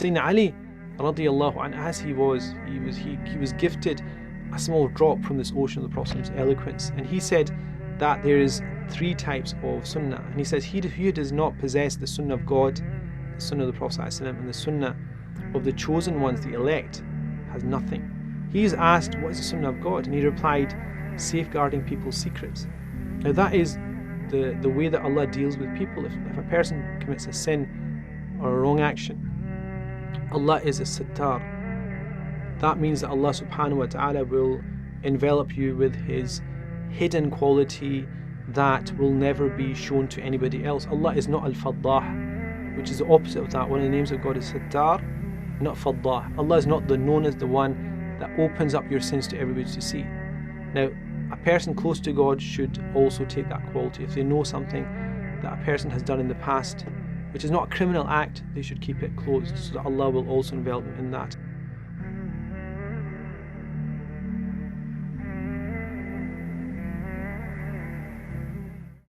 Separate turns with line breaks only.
Sayyiduna Ali, radhiallahu anhu, as he was gifted a small drop from this ocean of the Prophet's eloquence, and he said that there is 3 types of sunnah, and he says, he who does not possess the Sunnah of God, the Sunnah of the Prophet ﷺ, and the Sunnah of the chosen ones, the elect, has nothing. He is asked, what is the Sunnah of God? And he replied, safeguarding people's secrets. Now that is the way that Allah deals with people. If a person commits a sin or a wrong action, Allah is a Sittar. That means that Allah subhanahu wa ta'ala will envelop you with His hidden quality that will never be shown to anybody else. Allah is not Al-Faddah, which is the opposite of that. One of the names of God is Sittar, not Faddah. Allah is not known as the one that opens up your sins to everybody to see. Now, a person close to God should also take that quality. If they know something that a person has done in the past, which is not a criminal act, they should keep it closed so that Allah will also envelop them in that.